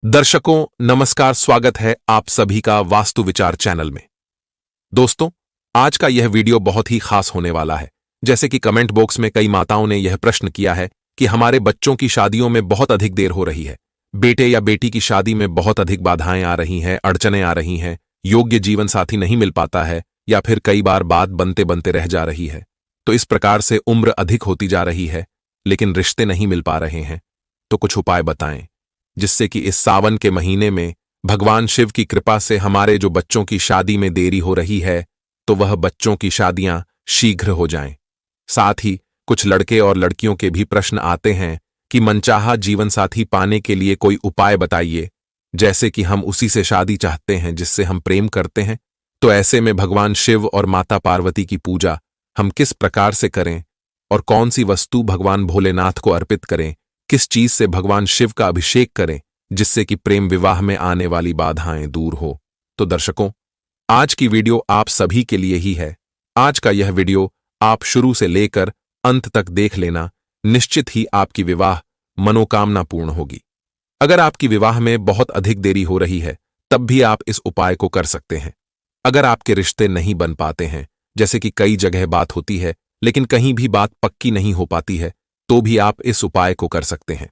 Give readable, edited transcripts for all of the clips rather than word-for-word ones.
दर्शकों नमस्कार, स्वागत है आप सभी का वास्तु विचार चैनल में। दोस्तों, आज का यह वीडियो बहुत ही खास होने वाला है। जैसे कि कमेंट बॉक्स में कई माताओं ने यह प्रश्न किया है कि हमारे बच्चों की शादियों में बहुत अधिक देर हो रही है, बेटे या बेटी की शादी में बहुत अधिक बाधाएं आ रही हैं, अड़चनें आ रही हैं, योग्य जीवन साथी नहीं मिल पाता है या फिर कई बार बात बनते बनते रह जा रही है। तो इस प्रकार से उम्र अधिक होती जा रही है लेकिन रिश्ते नहीं मिल पा रहे हैं। तो कुछ उपाय बताएं जिससे कि इस सावन के महीने में भगवान शिव की कृपा से हमारे जो बच्चों की शादी में देरी हो रही है तो वह बच्चों की शादियां शीघ्र हो जाएं। साथ ही कुछ लड़के और लड़कियों के भी प्रश्न आते हैं कि मनचाहा जीवन साथी पाने के लिए कोई उपाय बताइए, जैसे कि हम उसी से शादी चाहते हैं जिससे हम प्रेम करते हैं। तो ऐसे में भगवान शिव और माता पार्वती की पूजा हम किस प्रकार से करें और कौन सी वस्तु भगवान भोलेनाथ को अर्पित करें, किस चीज से भगवान शिव का अभिषेक करें जिससे कि प्रेम विवाह में आने वाली बाधाएं दूर हो। तो दर्शकों, आज की वीडियो आप सभी के लिए ही है। आज का यह वीडियो आप शुरू से लेकर अंत तक देख लेना, निश्चित ही आपकी विवाह मनोकामना पूर्ण होगी। अगर आपकी विवाह में बहुत अधिक देरी हो रही है तब भी आप इस उपाय को कर सकते हैं। अगर आपके रिश्ते नहीं बन पाते हैं, जैसे कि कई जगह बात होती है लेकिन कहीं भी बात पक्की नहीं हो पाती है, तो भी आप इस उपाय को कर सकते हैं।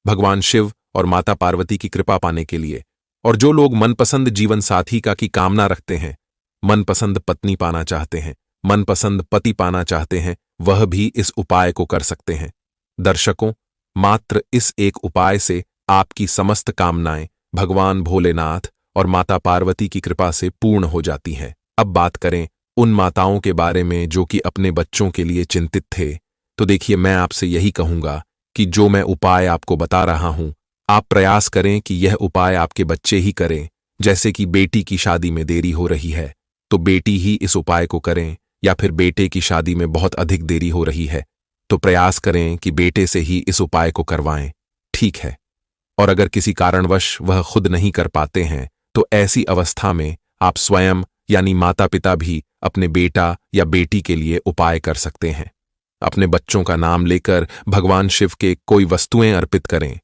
भगवान शिव और माता पार्वती की कृपा पाने के लिए, और जो लोग मनपसंद जीवन साथी का की कामना रखते हैं, मनपसंद पत्नी पाना चाहते हैं, मनपसंद पति पाना चाहते हैं, वह भी इस उपाय को कर सकते हैं। दर्शकों, मात्र इस एक उपाय से आपकी समस्त कामनाएं भगवान भोलेनाथ और माता पार्वती की कृपा से पूर्ण हो जाती हैं। अब बात करें उन माताओं के बारे में जो कि अपने बच्चों के लिए चिंतित थे। तो देखिए, मैं आपसे यही कहूंगा कि जो मैं उपाय आपको बता रहा हूं, आप प्रयास करें कि यह उपाय आपके बच्चे ही करें। जैसे कि बेटी की शादी में देरी हो रही है तो बेटी ही इस उपाय को करें, या फिर बेटे की शादी में बहुत अधिक देरी हो रही है तो प्रयास करें कि बेटे से ही इस उपाय को करवाएं। ठीक है। और अगर किसी कारणवश वह खुद नहीं कर पाते हैं तो ऐसी अवस्था में आप स्वयं यानी माता पिता भी अपने बेटा या बेटी के लिए उपाय कर सकते हैं। अपने बच्चों का नाम लेकर भगवान शिव के कोई वस्तुएं अर्पित करें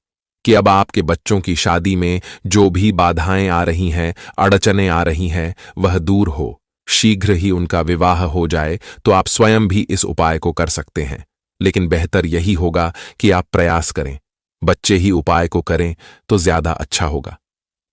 कि अब आपके बच्चों की शादी में जो भी बाधाएं आ रही हैं, अड़चनें आ रही हैं, वह दूर हो, शीघ्र ही उनका विवाह हो जाए। तो आप स्वयं भी इस उपाय को कर सकते हैं, लेकिन बेहतर यही होगा कि आप प्रयास करें, बच्चे ही उपाय को करें तो ज्यादा अच्छा होगा।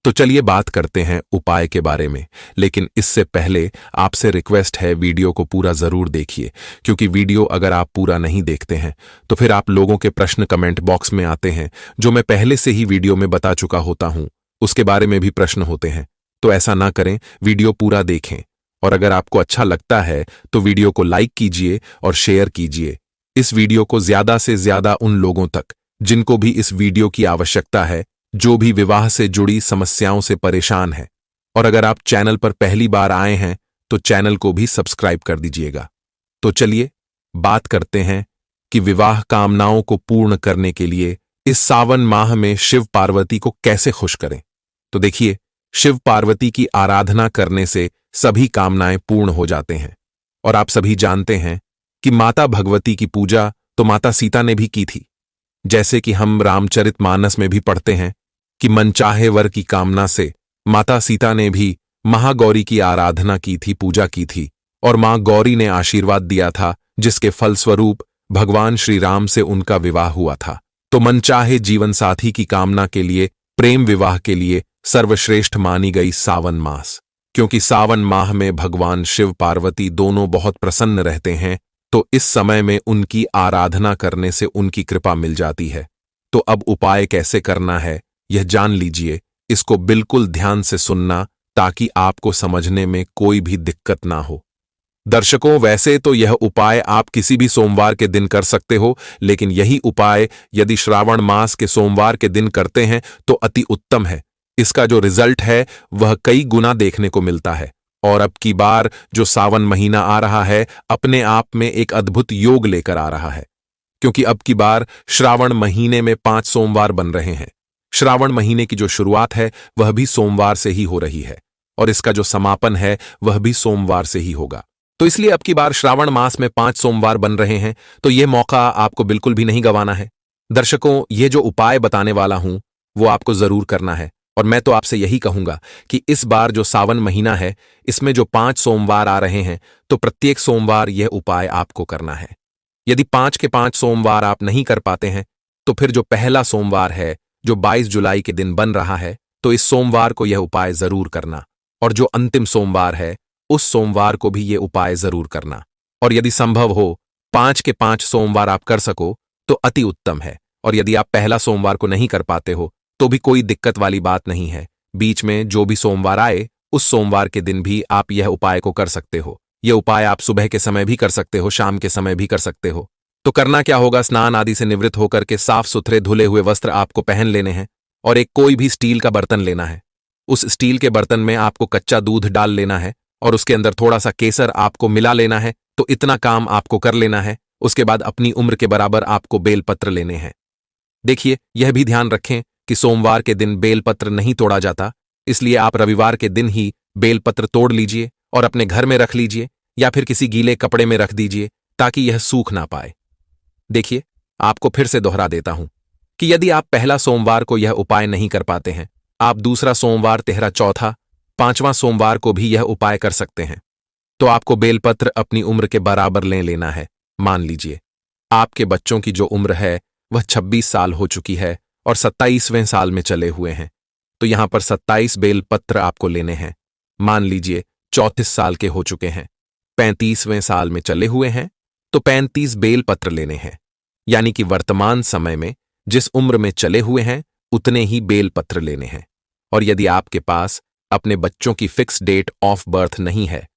तो चलिए बात करते हैं उपाय के बारे में, लेकिन इससे पहले आपसे रिक्वेस्ट है, वीडियो को पूरा जरूर देखिए, क्योंकि वीडियो अगर आप पूरा नहीं देखते हैं तो फिर आप लोगों के प्रश्न कमेंट बॉक्स में आते हैं, जो मैं पहले से ही वीडियो में बता चुका होता हूं, उसके बारे में भी प्रश्न होते हैं। तो ऐसा ना करें, वीडियो पूरा देखें, और अगर आपको अच्छा लगता है तो वीडियो को लाइक कीजिए और शेयर कीजिए इस वीडियो को ज्यादा से ज्यादा उन लोगों तक जिनको भी इस वीडियो की आवश्यकता है, जो भी विवाह से जुड़ी समस्याओं से परेशान है। और अगर आप चैनल पर पहली बार आए हैं तो चैनल को भी सब्सक्राइब कर दीजिएगा। तो चलिए बात करते हैं कि विवाह कामनाओं को पूर्ण करने के लिए इस सावन माह में शिव पार्वती को कैसे खुश करें। तो देखिए, शिव पार्वती की आराधना करने से सभी कामनाएं पूर्ण हो जाते हैं। और आप सभी जानते हैं कि माता भगवती की पूजा तो माता सीता ने भी की थी। जैसे कि हम रामचरितमानस में भी पढ़ते हैं कि मनचाहे वर की कामना से माता सीता ने भी महागौरी की आराधना की थी, पूजा की थी, और मां गौरी ने आशीर्वाद दिया था, जिसके फलस्वरूप भगवान श्री राम से उनका विवाह हुआ था। तो मनचाहे जीवन साथी की कामना के लिए, प्रेम विवाह के लिए सर्वश्रेष्ठ मानी गई सावन मास, क्योंकि सावन माह में भगवान शिव पार्वती दोनों बहुत प्रसन्न रहते हैं। तो इस समय में उनकी आराधना करने से उनकी कृपा मिल जाती है। तो अब उपाय कैसे करना है यह जान लीजिए। इसको बिल्कुल ध्यान से सुनना ताकि आपको समझने में कोई भी दिक्कत ना हो। दर्शकों, वैसे तो यह उपाय आप किसी भी सोमवार के दिन कर सकते हो, लेकिन यही उपाय यदि श्रावण मास के सोमवार के दिन करते हैं तो अति उत्तम है। इसका जो रिजल्ट है वह कई गुना देखने को मिलता है। और अब की बार जो सावन महीना आ रहा है, अपने आप में एक अद्भुत योग लेकर आ रहा है, क्योंकि अब की बार श्रावण महीने में 5 सोमवार बन रहे हैं। श्रावण महीने की जो शुरुआत है वह भी सोमवार से ही हो रही है, और इसका जो समापन है वह भी सोमवार से ही होगा। तो इसलिए अब की बार श्रावण मास में 5 सोमवार बन रहे हैं, तो यह मौका आपको बिल्कुल भी नहीं गंवाना है। दर्शकों, ये जो उपाय बताने वाला हूं वो आपको जरूर करना है। और मैं तो आपसे यही कहूंगा कि इस बार जो सावन महीना है, इसमें जो 5 सोमवार आ रहे हैं, तो प्रत्येक सोमवार यह उपाय आपको करना है। यदि 5 के 5 सोमवार आप नहीं कर पाते हैं, तो फिर जो पहला सोमवार है, जो 22 जुलाई के दिन बन रहा है, तो इस सोमवार को यह उपाय जरूर करना। और जो अंतिम सोमवार है, उस सोमवार को भी यह उपाय जरूर करना। और यदि संभव हो 5 के 5 सोमवार आप कर सको तो अति उत्तम है। और यदि आप पहला सोमवार को नहीं कर पाते हो तो भी कोई दिक्कत वाली बात नहीं है। बीच में जो भी सोमवार आए, उस सोमवार के दिन भी आप यह उपाय को कर सकते हो। यह उपाय आप सुबह के समय भी कर सकते हो, शाम के समय भी कर सकते हो। तो करना क्या होगा, स्नान आदि से निवृत्त होकर के साफ सुथरे धुले हुए वस्त्र आपको पहन लेने हैं और एक कोई भी स्टील का बर्तन लेना है। उस स्टील के बर्तन में आपको कच्चा दूध डाल लेना है और उसके अंदर थोड़ा सा केसर आपको मिला लेना है। तो इतना काम आपको कर लेना है। उसके बाद अपनी उम्र के बराबर आपको बेलपत्र लेने हैं। देखिए, यह भी ध्यान रखें कि सोमवार के दिन बेलपत्र नहीं तोड़ा जाता, इसलिए आप रविवार के दिन ही बेलपत्र तोड़ लीजिए और अपने घर में रख लीजिए या फिर किसी गीले कपड़े में रख दीजिए ताकि यह सूख ना पाए। देखिए, आपको फिर से दोहरा देता हूं कि यदि आप पहला सोमवार को यह उपाय नहीं कर पाते हैं, आप दूसरा सोमवार, तेहरा, चौथा, 5वां सोमवार को भी यह उपाय कर सकते हैं। तो आपको बेलपत्र अपनी उम्र के बराबर ले लेना है। मान लीजिए आपके बच्चों की जो उम्र है वह 26 साल हो चुकी है और 27वें साल में चले हुए हैं, तो यहां पर 27 बेलपत्र आपको लेने हैं। मान लीजिए 34 साल के हो चुके हैं, 35वें साल में चले हुए हैं, तो 35 बेलपत्र लेने हैं। यानी कि वर्तमान समय में जिस उम्र में चले हुए हैं उतने ही बेलपत्र लेने हैं। और यदि आपके पास अपने बच्चों की फिक्स डेट ऑफ बर्थ नहीं है,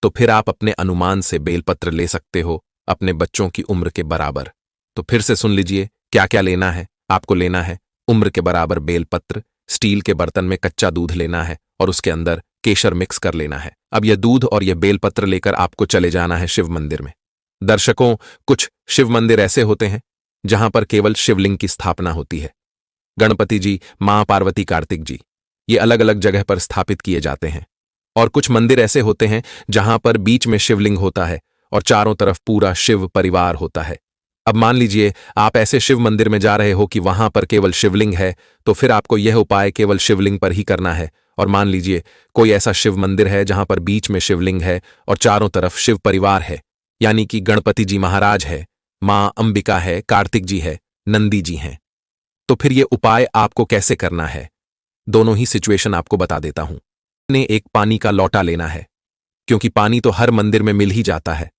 तो फिर आप अपने अनुमान से बेलपत्र ले सकते हो अपने बच्चों की उम्र के बराबर। तो फिर से सुन लीजिए क्या क्या लेना है। आपको लेना है उम्र के बराबर बेलपत्र, स्टील के बर्तन में कच्चा दूध लेना है और उसके अंदर केसर मिक्स कर लेना है। अब यह दूध और यह बेलपत्र लेकर आपको चले जाना है शिव मंदिर में। दर्शकों, कुछ शिव मंदिर ऐसे होते हैं जहां पर केवल शिवलिंग की स्थापना होती है। गणपति जी, मां पार्वती, कार्तिक जी, ये अलग अलग जगह पर स्थापित किए जाते हैं। और कुछ मंदिर ऐसे होते हैं जहां पर बीच में शिवलिंग होता है और चारों तरफ पूरा शिव परिवार होता है। अब मान लीजिए आप ऐसे शिव मंदिर में जा रहे हो कि वहां पर केवल शिवलिंग है, तो फिर आपको यह उपाय केवल शिवलिंग पर ही करना है। और मान लीजिए कोई ऐसा शिव मंदिर है जहां पर बीच में शिवलिंग है और चारों तरफ शिव परिवार है, यानी कि गणपति जी महाराज है, मां अंबिका है, कार्तिक जी है, नंदी जी हैं। तो फिर यह उपाय आपको कैसे करना है, दोनों ही सिचुएशन आपको बता देता हूं। ने एक पानी का लोटा लेना है, क्योंकि पानी तो हर मंदिर में मिल ही जाता है,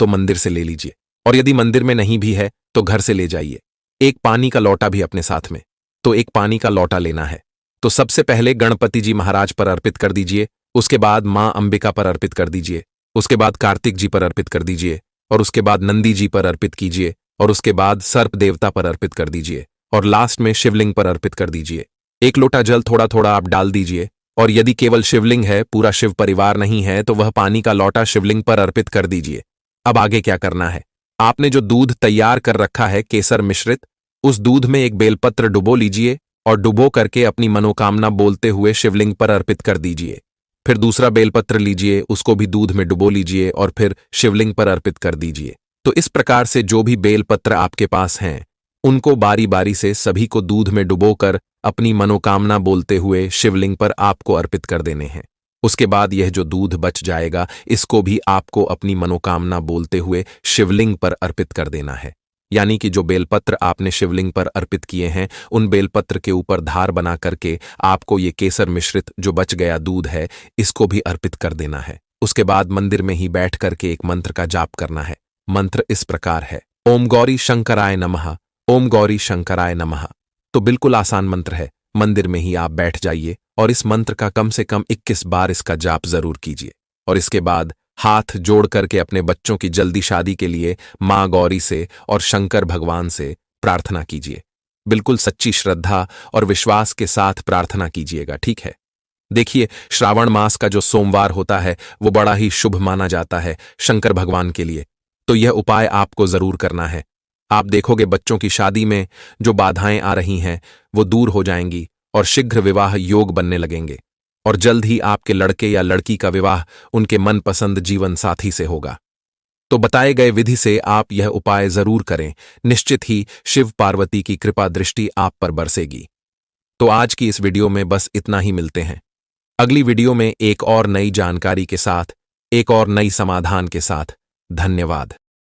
तो मंदिर से ले लीजिए। और यदि मंदिर में नहीं भी है तो घर से ले जाइए। एक पानी का लोटा भी अपने साथ में, तो एक पानी का लोटा लेना है। तो सबसे पहले गणपति जी महाराज पर अर्पित कर दीजिए, उसके बाद मां अंबिका पर अर्पित कर दीजिए, उसके बाद कार्तिक जी पर अर्पित कर दीजिए, और उसके बाद नंदी जी पर अर्पित कीजिए, और उसके बाद सर्प देवता पर अर्पित कर दीजिए, और लास्ट में शिवलिंग पर अर्पित कर दीजिए। एक लोटा जल थोड़ा थोड़ा आप डाल दीजिए। और यदि केवल शिवलिंग है, पूरा शिव परिवार नहीं है, तो वह पानी का लोटा शिवलिंग पर अर्पित कर दीजिए। अब आगे क्या करना है, आपने जो दूध तैयार कर रखा है केसर मिश्रित, उस दूध में एक बेलपत्र डुबो लीजिए और डुबो करके अपनी मनोकामना बोलते हुए शिवलिंग पर अर्पित कर दीजिए। फिर दूसरा बेलपत्र लीजिए, उसको भी दूध में डुबो लीजिए और फिर शिवलिंग पर अर्पित कर दीजिए। तो इस प्रकार से जो भी बेलपत्र आपके पास हैं, उनको बारी बारी से सभी को दूध में डुबोकर अपनी मनोकामना बोलते हुए शिवलिंग पर आपको अर्पित कर देने हैं। उसके बाद यह जो दूध बच जाएगा, इसको भी आपको अपनी मनोकामना बोलते हुए शिवलिंग पर अर्पित कर देना है। यानी कि जो बेलपत्र आपने शिवलिंग पर अर्पित किए हैं, उन बेलपत्र के ऊपर धार बना करके आपको ये केसर मिश्रित जो बच गया दूध है, इसको भी अर्पित कर देना है। उसके बाद मंदिर में ही बैठ करके एक मंत्र का जाप करना है। मंत्र इस प्रकार है, ओम गौरी शंकराय नमः, ओम गौरी शंकराय नमः। तो बिल्कुल आसान मंत्र है। मंदिर में ही आप बैठ जाइए और इस मंत्र का कम से कम 21 बार इसका जाप जरूर कीजिए। और इसके बाद हाथ जोड़ करके अपने बच्चों की जल्दी शादी के लिए मां गौरी से और शंकर भगवान से प्रार्थना कीजिए। बिल्कुल सच्ची श्रद्धा और विश्वास के साथ प्रार्थना कीजिएगा, ठीक है। देखिए, श्रावण मास का जो सोमवार होता है वो बड़ा ही शुभ माना जाता है शंकर भगवान के लिए, तो यह उपाय आपको जरूर करना है। आप देखोगे बच्चों की शादी में जो बाधाएं आ रही हैं वो दूर हो जाएंगी और शीघ्र विवाह योग बनने लगेंगे, और जल्द ही आपके लड़के या लड़की का विवाह उनके मनपसंद जीवन साथी से होगा। तो बताए गए विधि से आप यह उपाय जरूर करें, निश्चित ही शिव पार्वती की कृपा दृष्टि आप पर बरसेगी। तो आज की इस वीडियो में बस इतना ही। मिलते हैं अगली वीडियो में एक और नई जानकारी के साथ, एक और नई समाधान के साथ। धन्यवाद।